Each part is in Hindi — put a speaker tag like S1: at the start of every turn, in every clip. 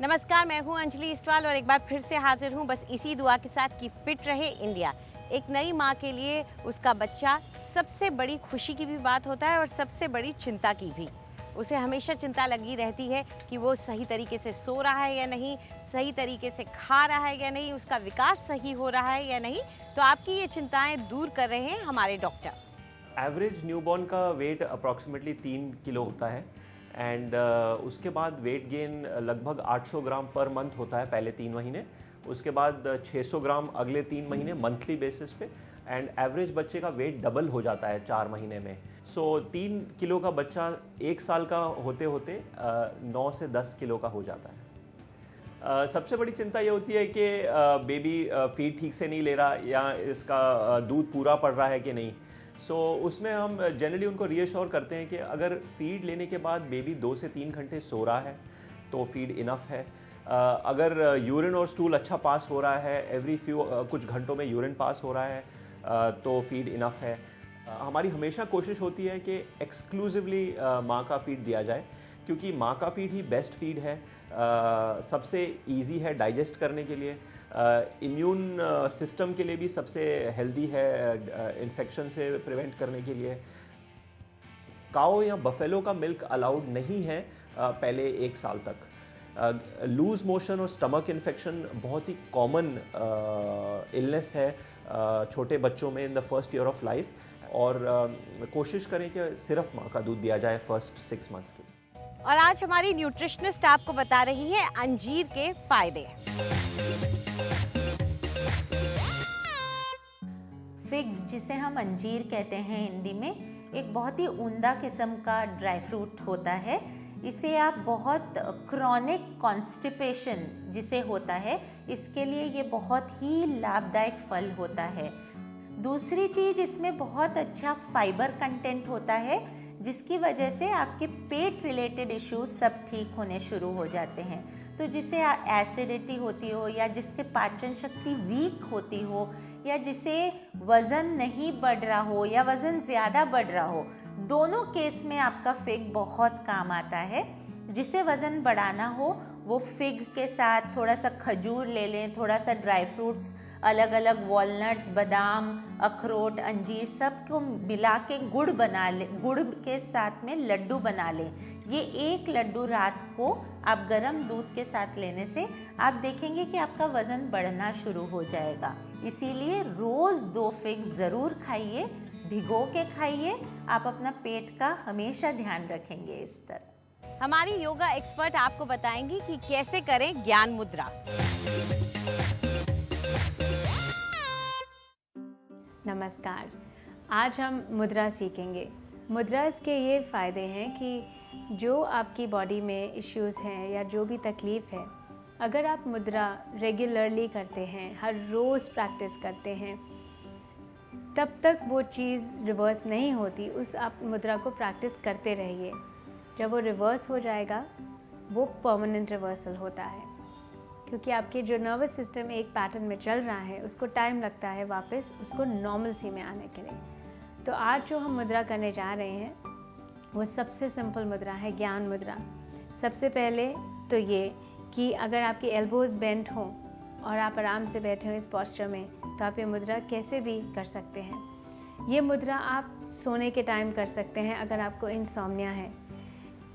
S1: नमस्कार, मैं हूं अंजलि इस्टवाल और एक बार फिर से हाजिर हूं बस इसी दुआ के साथ कि फिट रहे इंडिया। एक नई माँ के लिए उसका बच्चा सबसे बड़ी खुशी की भी बात होता है और सबसे बड़ी चिंता की भी। उसे हमेशा चिंता लगी रहती है कि वो सही तरीके से सो रहा है या नहीं, सही तरीके से खा रहा है या नहीं, उसका विकास सही हो रहा है या नहीं। तो आपकी ये चिंताएं दूर कर रहे हैं हमारे डॉक्टर।
S2: एवरेज न्यूबॉर्न का वेट अप्रॉक्सीमेटली 3 किलो होता है एंड उसके बाद वेट गेन लगभग 800 ग्राम पर मंथ होता है पहले 3 महीने। उसके बाद 600 ग्राम अगले 3 महीने मंथली बेसिस पे एंड एवरेज बच्चे का वेट डबल हो जाता है 4 महीने में। सो 3 किलो का बच्चा 1 साल का होते होते 9 से 10 किलो का हो जाता है। सबसे बड़ी चिंता ये होती है कि बेबी फीड ठीक से नहीं ले रहा या इसका दूध पूरा पड़ रहा है कि नहीं। उसमें हम जनरली उनको रीअश्योर करते हैं कि अगर फीड लेने के बाद बेबी 2 से 3 घंटे सो रहा है तो फीड इनफ है। अगर यूरिन और स्टूल अच्छा पास हो रहा है, एवरी कुछ घंटों में यूरिन पास हो रहा है तो फीड इनफ है। हमारी हमेशा कोशिश होती है कि एक्सक्लूसिवली माँ का फीड दिया जाए क्योंकि माँ का फीड ही बेस्ट फीड है, सबसे इजी है डाइजेस्ट करने के लिए, इम्यून सिस्टम के लिए भी सबसे हेल्दी है, इन्फेक्शन से प्रिवेंट करने के लिए। काओ या बफेलो का मिल्क अलाउड नहीं है पहले 1 साल तक। लूज मोशन और स्टमक इन्फेक्शन बहुत ही कॉमन इलनेस है छोटे बच्चों में in the first year of life और कोशिश करें कि सिर्फ माँ का दूध दिया जाए फर्स्ट 6 मंथ्स के।
S1: और आज हमारी न्यूट्रिशनिस्ट आपको बता रही है अंजीर के फायदे।
S3: फिग्स, जिसे हम अंजीर कहते हैं हिंदी में, एक बहुत ही उम्दा किस्म का ड्राई फ्रूट होता है। इसे आप बहुत क्रॉनिक कॉन्स्टिपेशन जिसे होता है, इसके लिए ये बहुत ही लाभदायक फल होता है। दूसरी चीज़, इसमें बहुत अच्छा फाइबर कंटेंट होता है जिसकी वजह से आपके पेट रिलेटेड इश्यूज सब ठीक होने शुरू हो जाते हैं। तो जिसे एसिडिटी होती हो या जिसके पाचन शक्ति वीक होती हो या जिसे वज़न नहीं बढ़ रहा हो या वज़न ज़्यादा बढ़ रहा हो, दोनों केस में आपका फिग बहुत काम आता है। जिसे वज़न बढ़ाना हो वो फिग के साथ थोड़ा सा खजूर ले लें, थोड़ा सा ड्राई फ्रूट्स, अलग अलग वॉलनट्स, बादाम, अखरोट, अंजीर, सब को मिला के गुड़ बना ले, गुड़ के साथ में लड्डू बना लें। ये एक लड्डू रात को आप गर्म दूध के साथ लेने से आप देखेंगे कि आपका वज़न बढ़ना शुरू हो जाएगा। इसीलिए रोज़ 2 फिग ज़रूर खाइए, भिगो के खाइए। आप अपना पेट का हमेशा ध्यान रखेंगे इस तरह।
S1: हमारी योगा एक्सपर्ट आपको बताएंगी कि कैसे करें ज्ञान मुद्रा।
S4: नमस्कार, आज हम मुद्रा सीखेंगे। मुद्रास के ये फ़ायदे हैं कि जो आपकी बॉडी में इश्यूज़ हैं या जो भी तकलीफ़ है, अगर आप मुद्रा रेगुलरली करते हैं, हर रोज़ प्रैक्टिस करते हैं, तब तक वो चीज़ रिवर्स नहीं होती। उस आप मुद्रा को प्रैक्टिस करते रहिए। जब वो रिवर्स हो जाएगा, वो परमानेंट रिवर्सल होता है क्योंकि आपके जो नर्वस सिस्टम एक पैटर्न में चल रहा है उसको टाइम लगता है वापस उसको नॉर्मलसी में आने के लिए। तो आज जो हम मुद्रा करने जा रहे हैं वो सबसे सिंपल मुद्रा है, ज्ञान मुद्रा। सबसे पहले तो ये कि अगर आपके एल्बोज़ बेंट हों और आप आराम से बैठे हो इस पोस्चर में, तो आप ये मुद्रा कैसे भी कर सकते हैं। ये मुद्रा आप सोने के टाइम कर सकते हैं अगर आपको इंसोम्निया है।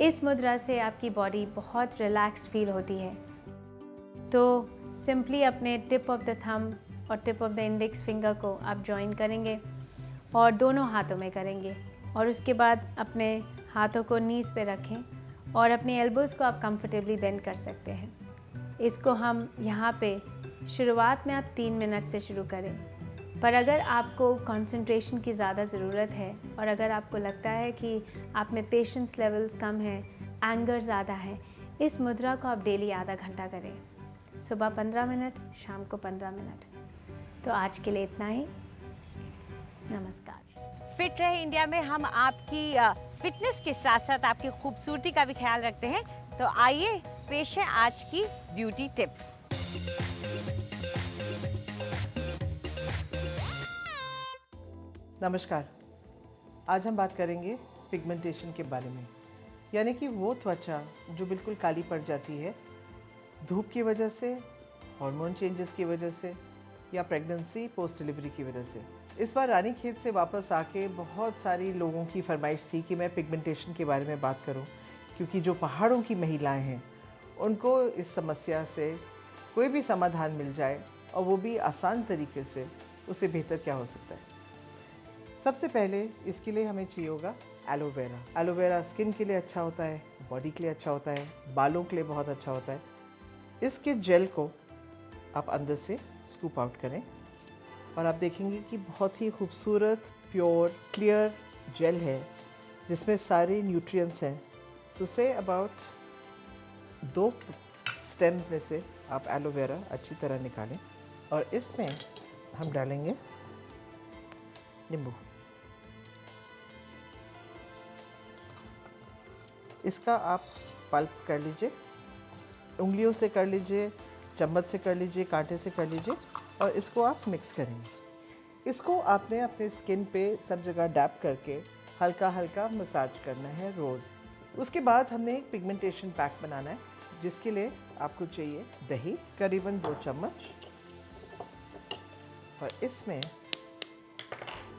S4: इस मुद्रा से आपकी बॉडी बहुत रिलैक्स्ड फील होती है। तो सिंपली अपने टिप ऑफ द थंब और tip of the index finger को आप जॉइन करेंगे और दोनों हाथों में करेंगे और उसके बाद अपने हाथों को नीज़ पे रखें और अपने एल्बोज़ को आप कंफर्टेबली बेंड कर सकते हैं। इसको हम यहाँ पे शुरुआत में आप 3 मिनट से शुरू करें, पर अगर आपको कंसंट्रेशन की ज़्यादा ज़रूरत है और अगर आपको लगता है कि आप में पेशेंस लेवल्स कम हैं, एंगर ज़्यादा है, इस मुद्रा को आप डेली आधा घंटा करें। सुबह 15 मिनट, शाम को 15 मिनट। तो आज के लिए इतना ही। नमस्कार।
S1: फिट रहे इंडिया में हम आपकी फिटनेस के साथ साथ आपकी खूबसूरती का भी ख्याल रखते हैं। तो आइए पेश है आज की ब्यूटी टिप्स।
S5: नमस्कार, आज हम बात करेंगे पिगमेंटेशन के बारे में, यानी कि वो त्वचा जो बिल्कुल काली पड़ जाती है धूप की वजह से, हार्मोन चेंजेस की वजह से या प्रेगनेंसी पोस्ट डिलीवरी की वजह से। इस बार रानीखेत से वापस आके बहुत सारी लोगों की फरमाइश थी कि मैं पिगमेंटेशन के बारे में बात करूं, क्योंकि जो पहाड़ों की महिलाएं हैं उनको इस समस्या से कोई भी समाधान मिल जाए और वो भी आसान तरीके से, उससे बेहतर क्या हो सकता है। सबसे पहले इसके लिए हमें चाहिए होगा एलोवेरा। एलोवेरा स्किन के लिए अच्छा होता है, बॉडी के लिए अच्छा होता है, बालों के लिए बहुत अच्छा होता है। इसके जेल को आप अंदर से स्कूप आउट करें और आप देखेंगे कि बहुत ही खूबसूरत, प्योर, क्लियर जेल है जिसमें सारे न्यूट्रिएंट्स हैं। सो से अबाउट 2 स्टेम्स में से आप एलोवेरा अच्छी तरह निकालें और इसमें हम डालेंगे नींबू। इसका आप पल्प कर लीजिए, उंगलियों से कर लीजिए, चम्मच से कर लीजिए, कांटे से कर लीजिए और इसको आप मिक्स करेंगे। इसको आपने अपने स्किन पे सब जगह डैप करके हल्का हल्का मसाज करना है रोज़। उसके बाद हमने एक पिगमेंटेशन पैक बनाना है, जिसके लिए आपको चाहिए दही, करीबन 2 चम्मच, और इसमें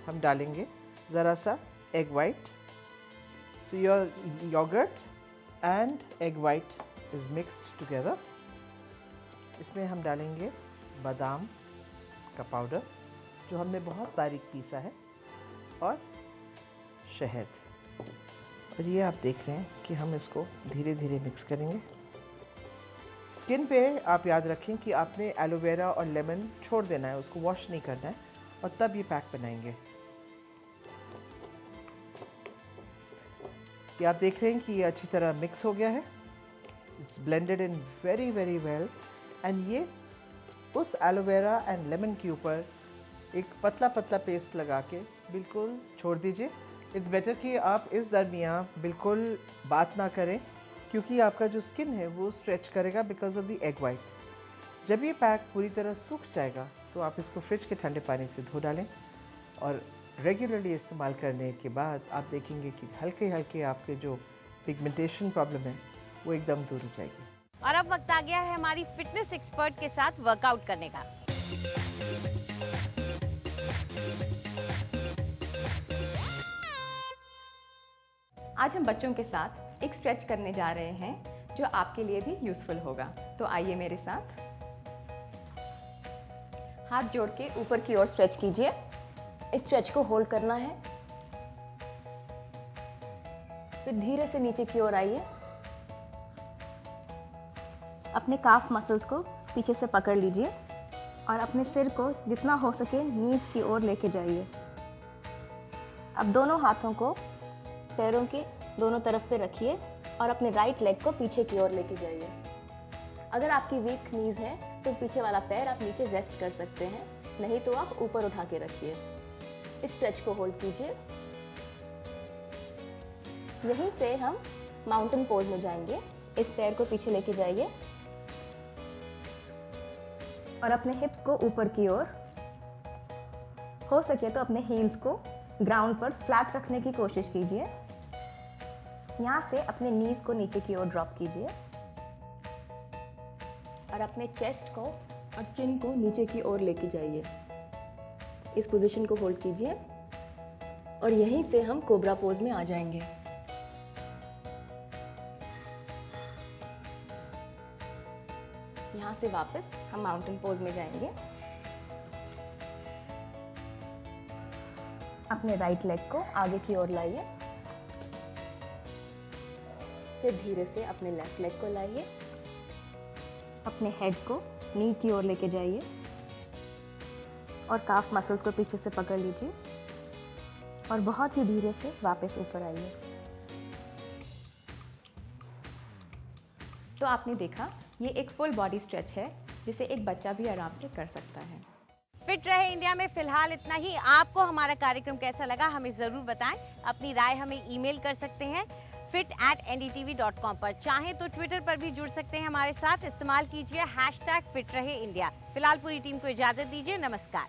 S5: हम डालेंगे ज़रा सा egg white. So your yogurt and egg white is mixed together. इसमें हम डालेंगे बादाम का पाउडर जो हमने बहुत बारीक पीसा है और शहद। और ये आप देख रहे हैं कि हम इसको धीरे धीरे मिक्स करेंगे। स्किन पे आप याद रखें कि आपने एलोवेरा और लेमन छोड़ देना है, उसको वॉश नहीं करना है, और तब ये पैक बनाएंगे। कि आप देख रहे हैं कि ये अच्छी तरह मिक्स हो गया है। It's blended in very very well. And ये उस एलोवेरा एंड लेमन के ऊपर एक पतला पतला पेस्ट लगा के बिल्कुल छोड़ दीजिए। इट्स बेटर कि आप इस दरमियान बिल्कुल बात ना करें, क्योंकि आपका जो स्किन है वो स्ट्रेच करेगा because of the egg white. जब ये पैक पूरी तरह सूख जाएगा तो आप इसको फ्रिज के ठंडे पानी से धो डालें और रेगुलरली इस्तेमाल करने के बाद आप देखेंगे कि हल्के हल्के आपके जो पिगमेंटेशन प्रॉब्लम है वो एकदम दूर हो जाएगी।
S1: और अब वक्त आ गया है हमारी फिटनेस एक्सपर्ट के साथ वर्कआउट करने का।
S6: आज हम बच्चों के साथ एक स्ट्रेच करने जा रहे हैं जो आपके लिए भी यूजफुल होगा। तो आइए मेरे साथ। हाथ जोड़ के ऊपर की ओर स्ट्रेच कीजिए। इस स्ट्रेच को होल्ड करना है, फिर धीरे से नीचे की ओर आइए। अपने काफ मसल्स को पीछे से पकड़ लीजिए और अपने सिर को जितना हो सके नीज की ओर लेके जाइए। अब दोनों हाथों को पैरों के दोनों तरफ पे रखिए और अपने राइट लेग को पीछे की ओर लेके जाइए। अगर आपकी वीक नीज है तो पीछे वाला पैर आप नीचे रेस्ट कर सकते हैं, नहीं तो आप ऊपर उठा के रखिए। इस स्ट्रेच को होल्ड कीजिए। यहीं से हम माउंटेन पोज में जाएंगे। इस पैर को पीछे लेके जाइए और अपने हिप्स को ऊपर की ओर, हो सके तो अपने हील्स को ग्राउंड पर फ्लैट रखने की कोशिश कीजिए। यहाँ से अपने नीज को नीचे की ओर ड्रॉप कीजिए और अपने चेस्ट को और चिन को नीचे की ओर लेके जाइए। इस पोजीशन को होल्ड कीजिए और यहीं से हम कोबरा पोज में आ जाएंगे। यहाँ से वापस हम माउंटेन पोज में जाएंगे। अपने राइट लेग को आगे की ओर लाइए, फिर धीरे से अपने लेफ्ट लेग को लाइए। अपने हेड को नी की ओर लेके जाइए और काफ मसल्स को पीछे से पकड़ लीजिए और बहुत ही धीरे से वापस ऊपर आइए। तो आपने देखा, ये एक फुल बॉडी स्ट्रेच है जिसे एक बच्चा भी आराम से कर सकता है।
S1: फिट रहे इंडिया में फिलहाल इतना ही। आपको हमारा कार्यक्रम कैसा लगा हमें जरूर बताएं। अपनी राय हमें ईमेल कर सकते हैं fit@ndtv.com पर। चाहें तो ट्विटर पर भी जुड़ सकते हैं हमारे साथ। इस्तेमाल कीजिए #फिट रहे इंडिया। फिलहाल पूरी टीम को इजाजत दीजिए। नमस्कार।